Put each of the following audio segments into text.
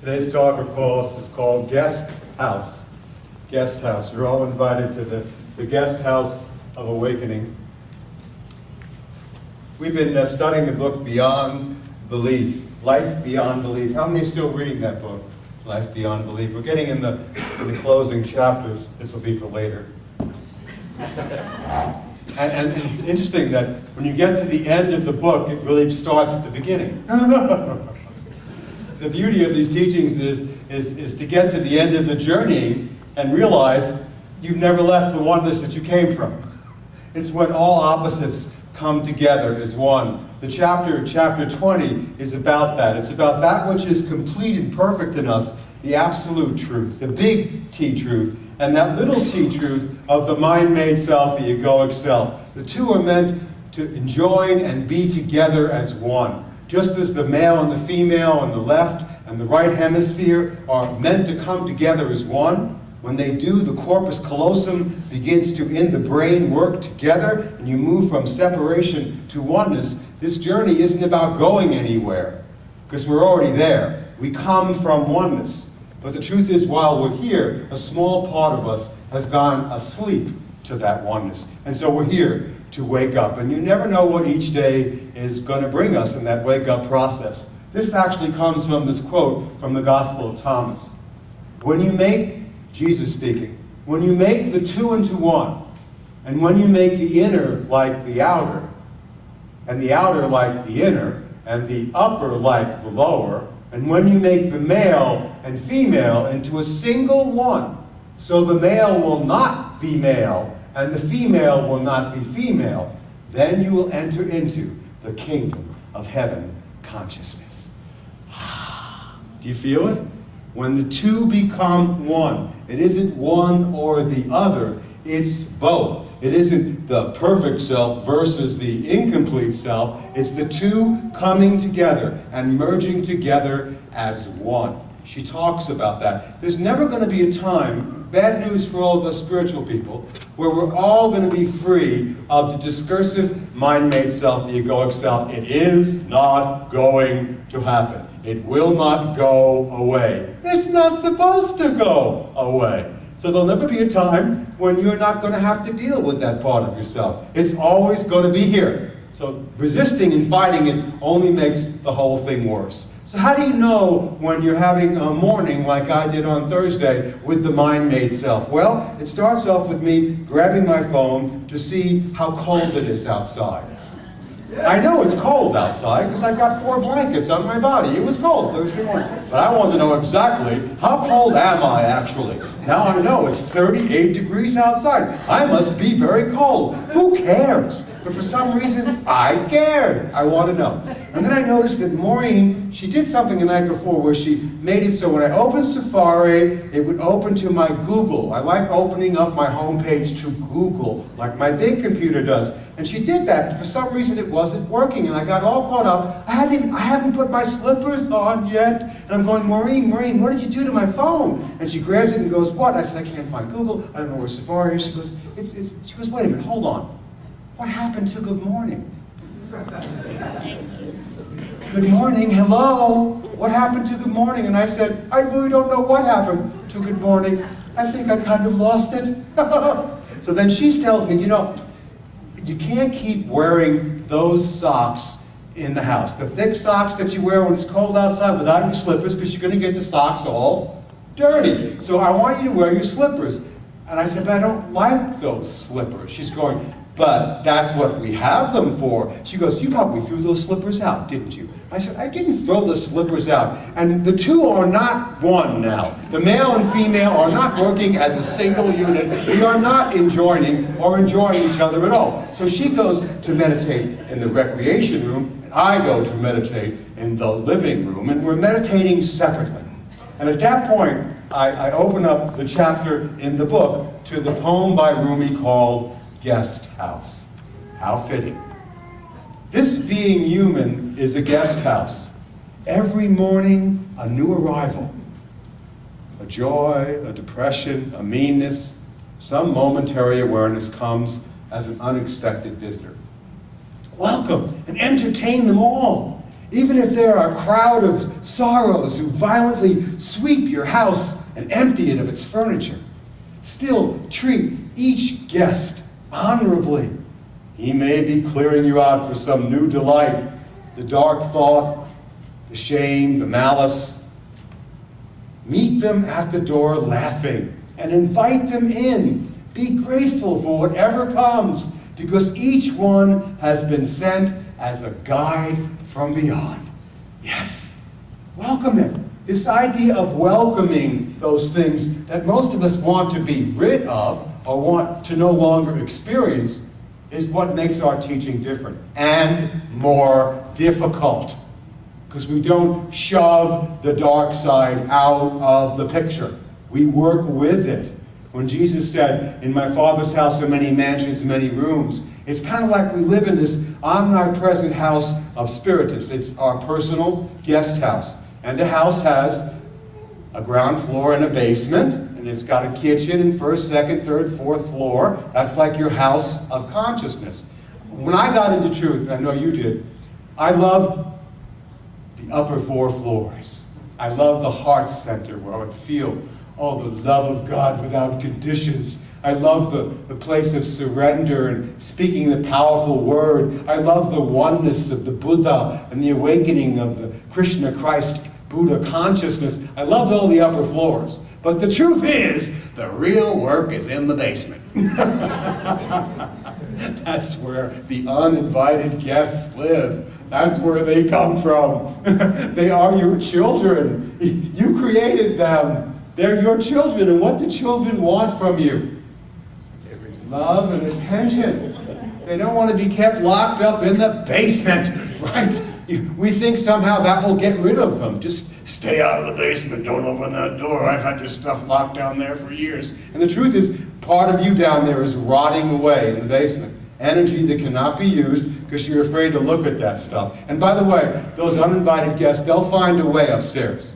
Today's talk, of course, is called Guest House. Guest House. You're all invited to the Guest House of Awakening. We've been studying the book Beyond Belief, Life Beyond Belief. How many are still reading that book, Life Beyond Belief? We're getting in the closing chapters. This will be for later. And it's interesting that when you get to the end of the book, it really starts at the beginning. The beauty of these teachings is to get to the end of the journey and realize you've never left the oneness that you came from. It's when all opposites come together as one. The chapter 20, is about that. It's about that which is complete and perfect in us, the absolute truth, the big T truth, and that little T truth of the mind-made self, the egoic self. The two are meant to join and be together as one. Just as the male and the female on the left and the right hemisphere are meant to come together as one, when they do, the corpus callosum begins to, in the brain, work together, and you move from separation to oneness. This journey isn't about going anywhere, because we're already there. We come from oneness. But the truth is, while we're here, a small part of us has gone asleep to that oneness. And so we're here to wake up. And you never know what each day is going to bring us in that wake-up process. This actually comes from this quote from the Gospel of Thomas. When you make, Jesus speaking, when you make the two into one, and when you make the inner like the outer, and the outer like the inner, and the upper like the lower, and when you make the male and female into a single one, so the male will not be male, and the female will not be female, then you will enter into the kingdom of heaven consciousness. Do you feel it? When the two become one, it isn't one or the other, it's both. It isn't the perfect self versus the incomplete self. It's the two coming together and merging together as one. She talks about that. There's never going to be a time, bad news for all of us spiritual people, where we're all going to be free of the discursive mind-made self, the egoic self. It is not going to happen. It will not go away. It's not supposed to go away. So there'll never be a time when you're not going to have to deal with that part of yourself. It's always going to be here. So resisting and fighting it only makes the whole thing worse. So how do you know when you're having a morning like I did on Thursday with the mind-made self? Well, it starts off with me grabbing my phone to see how cold it is outside. I know it's cold outside because I've got 4 blankets on my body. It was cold Thursday morning. But I want to know exactly, how cold am I actually? Now I know it's 38 degrees outside. I must be very cold. Who cares? But for some reason, I cared. I want to know. And then I noticed that Maureen, she did something the night before where she made it so when I opened Safari, it would open to my Google. I like opening up my homepage to Google, like my big computer does. And she did that, but for some reason it wasn't working, and I got all caught up. I haven't put my slippers on yet. And I'm going, Maureen, what did you do to my phone? And she grabs it and goes, what? I said, I can't find Google. I don't know where Safari is. She goes, she goes, wait a minute, hold on. What happened to good morning? Good morning, hello. What happened to good morning? And I said, I really don't know what happened to good morning. I think I kind of lost it. So then she tells me, you can't keep wearing those socks in the house. The thick socks that you wear when it's cold outside without your slippers, because you're going to get the socks all dirty. So I want you to wear your slippers. And I said, but I don't like those slippers. She's going, but that's what we have them for. She goes, you probably threw those slippers out, didn't you? I said, I didn't throw the slippers out. And the two are not one now. The male and female are not working as a single unit. We are not enjoying each other at all. So she goes to meditate in the recreation room, and I go to meditate in the living room, and we're meditating separately. And at that point, I open up the chapter in the book to the poem by Rumi called Guest House. How fitting. This being human is a guest house. Every morning, a new arrival. A joy, a depression, a meanness, some momentary awareness comes as an unexpected visitor. Welcome and entertain them all. Even if there are a crowd of sorrows who violently sweep your house and empty it of its furniture, still treat each guest honorably. He may be clearing you out for some new delight, the dark thought, the shame, the malice. Meet them at the door laughing and invite them in. Be grateful for whatever comes, because each one has been sent as a guide from beyond. Yes, welcome it. This idea of welcoming those things that most of us want to be rid of or want to no longer experience is what makes our teaching different and more difficult. Because we don't shove the dark side out of the picture. We work with it. When Jesus said, "In my Father's house are many mansions and many rooms," it's kind of like we live in this omnipresent house of spiritists. It's our personal guest house. And the house has a ground floor and a basement, and it's got a kitchen and first, second, third, fourth floor. That's like your house of consciousness. When I got into truth, and I know you did, I loved the upper 4 floors. I loved the heart center where I would feel, oh, the love of God without conditions. I love the place of surrender and speaking the powerful word. I love the oneness of the Buddha and the awakening of the Krishna, Christ, Buddha consciousness. I loved all the upper floors. But the truth is, the real work is in the basement. That's where the uninvited guests live. That's where they come from. They are your children. You created them. They're your children, and what do children want from you? Love and attention. They don't want to be kept locked up in the basement, right? We think somehow that will get rid of them. Just stay out of the basement, don't open that door. I've had your stuff locked down there for years. And the truth is, part of you down there is rotting away in the basement. Energy that cannot be used because you're afraid to look at that stuff. And by the way, those uninvited guests, they'll find a way upstairs.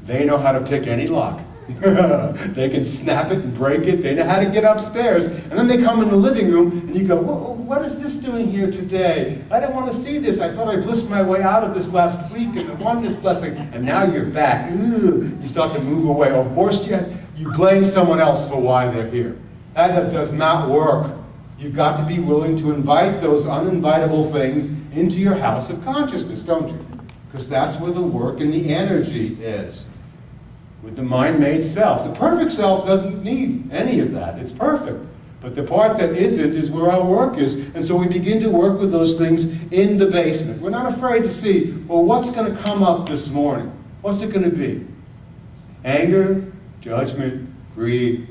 They know how to pick any lock. They can snap it and break it. They know how to get upstairs. And then they come in the living room and you go, well, what is this doing here today? I didn't want to see this. I thought I blissed my way out of this last week and I won this blessing. And now you're back. Ooh, you start to move away. Or worse yet, you blame someone else for why they're here. That does not work. You've got to be willing to invite those uninvitable things into your house of consciousness, don't you? Because that's where the work and the energy is. With the mind-made self. The perfect self doesn't need any of that. It's perfect. But the part that isn't is where our work is. And so we begin to work with those things in the basement. We're not afraid to see, well, what's going to come up this morning? What's it going to be? Anger, judgment, greed,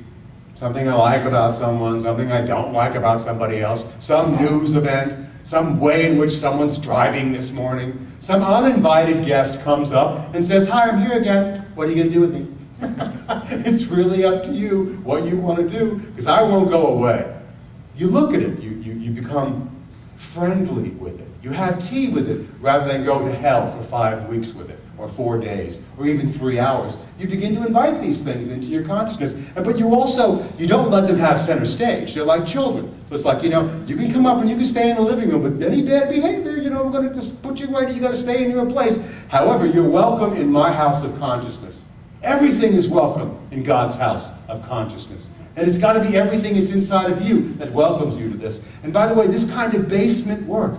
something I like about someone, something I don't like about somebody else, some news event, some way in which someone's driving this morning. Some uninvited guest comes up and says, "Hi, I'm here again. What are you going to do with me?" It's really up to you what you want to do, because I won't go away. You look at it. You become friendly with it. You have tea with it rather than go to hell for 5 weeks with it, or 4 days, or even 3 hours. You begin to invite these things into your consciousness. But you don't let them have center stage. They're like children. It's like, you can come up and you can stay in the living room, but any bad behavior, we're going to just put you right, you got to stay in your place. However, you're welcome in my house of consciousness. Everything is welcome in God's house of consciousness. And it's got to be everything that's inside of you that welcomes you to this. And by the way, this kind of basement work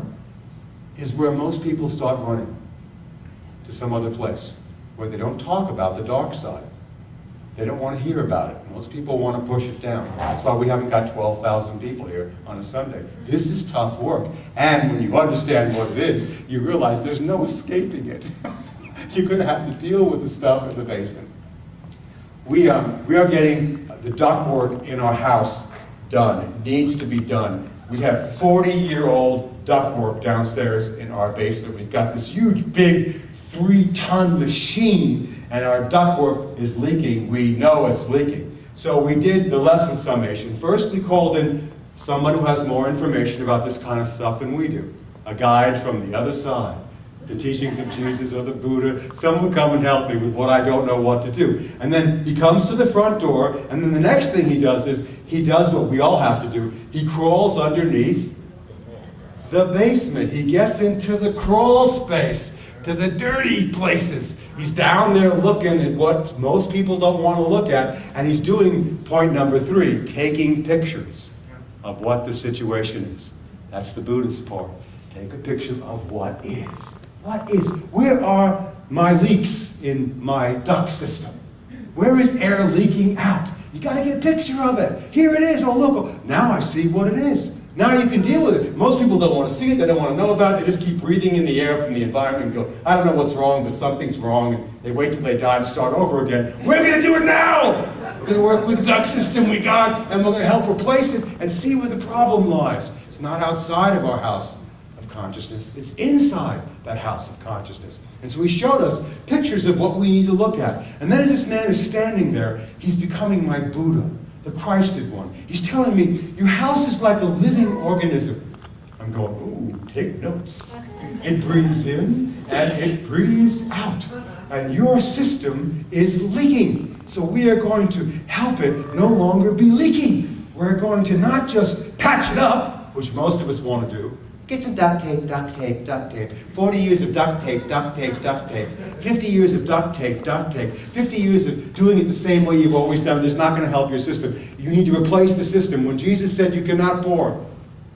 is where most people start running to some other place where they don't talk about the dark side. They don't want to hear about it. Most people want to push it down. That's why we haven't got 12,000 people here on a Sunday. This is tough work. And when you understand what it is, you realize there's no escaping it. You're going to have to deal with the stuff in the basement. We are getting the ductwork in our house done. It needs to be done. We have 40-year-old ductwork downstairs in our basement. We've got this huge, big 3-ton machine, and our ductwork is leaking. We know it's leaking. So we did the lesson summation. First, we called in someone who has more information about this kind of stuff than we do. A guide from the other side. The teachings of Jesus or the Buddha. Someone would come and help me with what I don't know what to do. And then he comes to the front door, and then the next thing he does is, he does what we all have to do. He crawls underneath the basement. He gets into the crawl space. to the dirty places. He's down there looking at what most people don't want to look at, and he's doing point number 3, taking pictures of what the situation is. That's the Buddhist part. Take a picture of what is. What is? Where are my leaks in my duct system? Where is air leaking out? You got to get a picture of it. Here it is. Oh, look. Now I see what it is. Now you can deal with it. Most people don't want to see it. They don't want to know about it. They just keep breathing in the air from the environment and go, I don't know what's wrong, but something's wrong. And they wait till they die to start over again. We're going to do it now. We're going to work with the duct system we got, and we're going to help replace it and see where the problem lies. It's not outside of our house of consciousness. It's inside that house of consciousness. And so he showed us pictures of what we need to look at. And then as this man is standing there, he's becoming my Buddha, the Christed one. He's telling me, your house is like a living organism. I'm going, ooh, take notes. It breathes in and it breathes out. And your system is leaking. So we are going to help it no longer be leaking. We're going to not just patch it up, which most of us want to do. Get some duct tape, duct tape, duct tape. 40 years of duct tape, duct tape, duct tape. 50 years of duct tape, duct tape. 50 years of doing it the same way you've always done it is not going to help your system. You need to replace the system. When Jesus said you cannot pour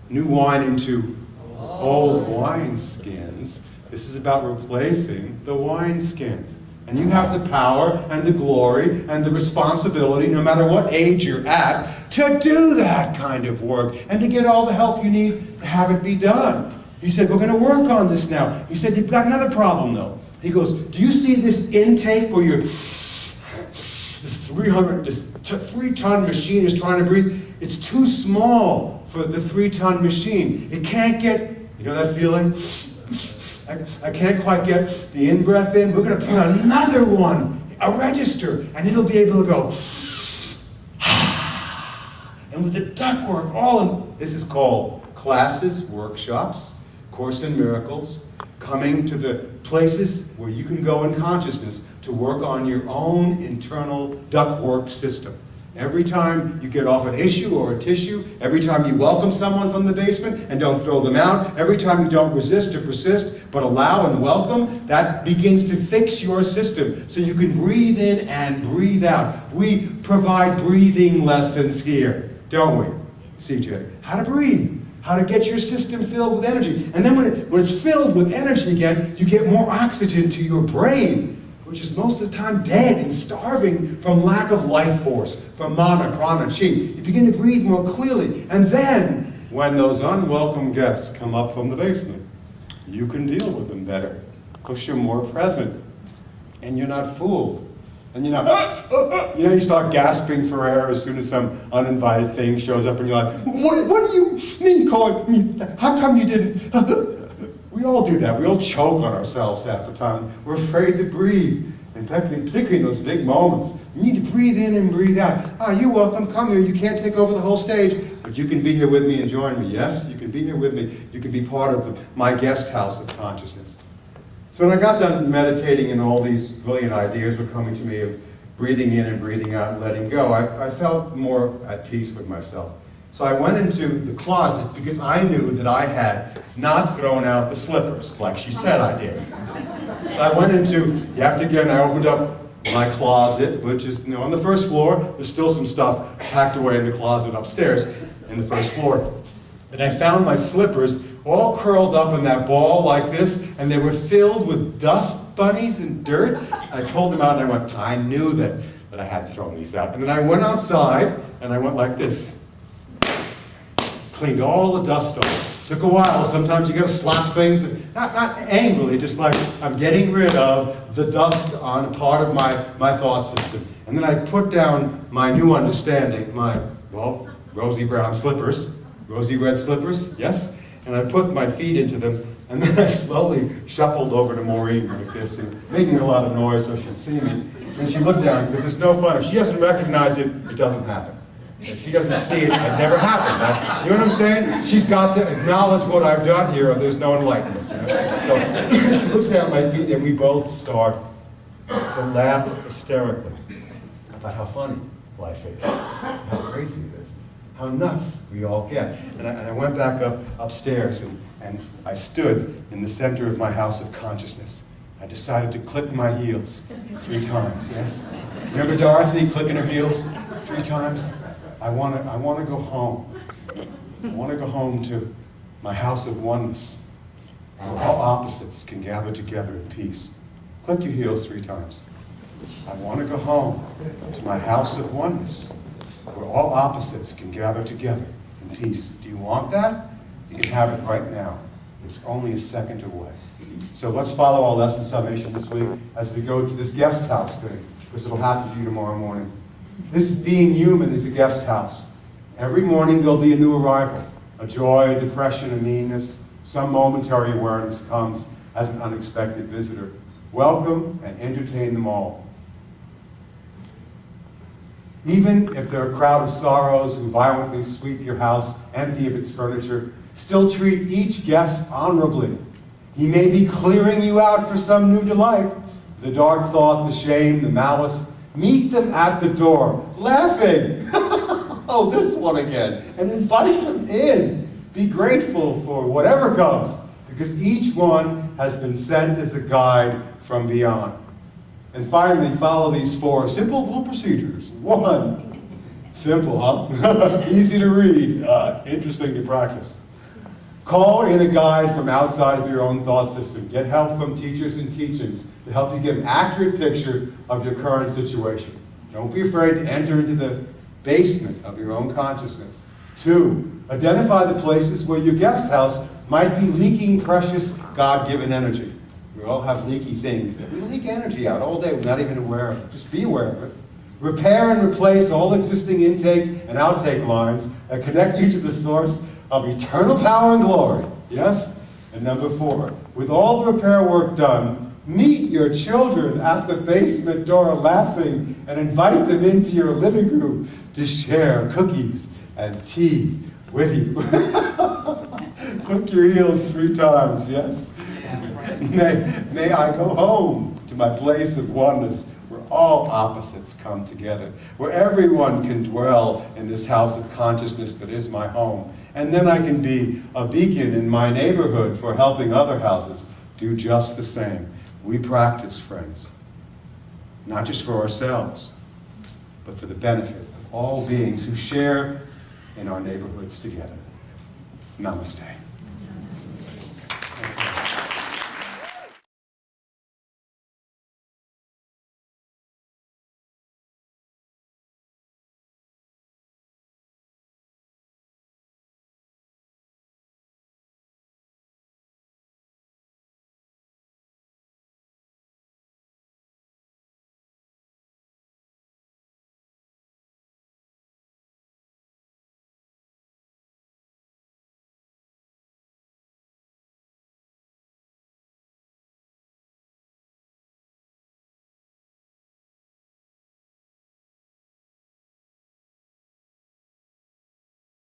new wine into old wineskins, this is about replacing the wineskins. And you have the power and the glory and the responsibility, no matter what age you're at, to do that kind of work and to get all the help you need to have it be done. He said, we're going to work on this now. He said, you've got another problem, though. He goes, do you see this intake where you're, this 3-ton machine is trying to breathe? It's too small for the 3-ton machine. It can't get, you know that feeling? I can't quite get the in-breath in. We're going to put another one, a register, and it'll be able to go. And with the ductwork, all in, this is called classes, workshops, Course in Miracles, coming to the places where you can go in consciousness to work on your own internal ductwork system. Every time you get off an issue or a tissue, every time you welcome someone from the basement and don't throw them out, every time you don't resist or persist, but allow and welcome, that begins to fix your system so you can breathe in and breathe out. We provide breathing lessons here, don't we, CJ? How to breathe, how to get your system filled with energy. And then when it's filled with energy again, you get more oxygen to your brain, which is most of the time dead and starving from lack of life force, from mana, prana, chi. You begin to breathe more clearly. And then, when those unwelcome guests come up from the basement, you can deal with them better, because you're more present, and you're not fooled. And you're not, you start gasping for air as soon as some uninvited thing shows up, and you're like, what do you mean calling me? How come you didn't? We all do that. We all choke on ourselves half the time. We're afraid to breathe. In fact, particularly in those big moments, you need to breathe in and breathe out. You're welcome. Come here. You can't take over the whole stage, but you can be here with me and join me. Yes, you can be here with me. You can be part of my guest house of consciousness. So when I got done meditating and all these brilliant ideas were coming to me of breathing in and breathing out and letting go, I felt more at peace with myself. So I went into the closet because I knew that I had not thrown out the slippers, like she said I did. So I went into, I opened up my closet, which is on the first floor. There's still some stuff packed away in the closet upstairs in the first floor. And I found my slippers all curled up in that ball like this, and they were filled with dust bunnies and dirt. I pulled them out and I went, I knew that I hadn't thrown these out. And then I went outside and I went like this. Cleaned all the dust off. Took a while. Sometimes you gotta slap things, not angrily, just like I'm getting rid of the dust on part of my thought system. And then I put down my new understanding, my, rosy brown slippers, rosy red slippers, yes? And I put my feet into them, and then I slowly shuffled over to Maureen like this, and making a lot of noise so she'd see me. And she looked down, because it's no fun. If she doesn't recognize it, it doesn't happen. If she doesn't see it, it never happened. You know what I'm saying? She's got to acknowledge what I've done here, or there's no enlightenment. So she looks down at my feet, and we both start to laugh hysterically about how funny life is, how crazy it is, how nuts we all get. And I went back upstairs, and I stood in the center of my house of consciousness. I decided to click my heels 3 times, yes? Remember Dorothy clicking her heels 3 times? I want to go home. I want to go home to my house of oneness, where all opposites can gather together in peace. Click your heels 3 times. I want to go home to my house of oneness, where all opposites can gather together in peace. Do you want that? You can have it right now. It's only a second away. So let's follow our lesson summation this week as we go to this guest house thing, because it'll happen to you tomorrow morning. This being human is a guest house. Every morning there'll be a new arrival. A joy, a depression, a meanness, some momentary awareness comes as an unexpected visitor. Welcome and entertain them all. Even if they're a crowd of sorrows who violently sweep your house empty of its furniture, still treat each guest honorably. He may be clearing you out for some new delight. The dark thought, the shame, the malice, meet them at the door, laughing. Oh, this one again. And invite them in. Be grateful for whatever comes, because each one has been sent as a guide from beyond. And finally, follow these 4 simple little procedures. 1, simple, huh? Easy to read, interesting to practice. Call in a guide from outside of your own thought system. Get help from teachers and teachings to help you get an accurate picture of your current situation. Don't be afraid to enter into the basement of your own consciousness. 2, identify the places where your guest house might be leaking precious God-given energy. We all have leaky things that we leak energy out all day. We're not even aware of it. Just be aware of it. Repair and replace all existing intake and outtake lines that connect you to the source of eternal power and glory. Yes? And number 4, with all the repair work done, meet your children at the basement door laughing and invite them into your living room to share cookies and tea with you. Click your heels 3 times, yes? May I go home to my place of oneness, where all opposites come together, where everyone can dwell in this house of consciousness that is my home. And then I can be a beacon in my neighborhood for helping other houses do just the same. We practice, friends, not just for ourselves, but for the benefit of all beings who share in our neighborhoods together. Namaste.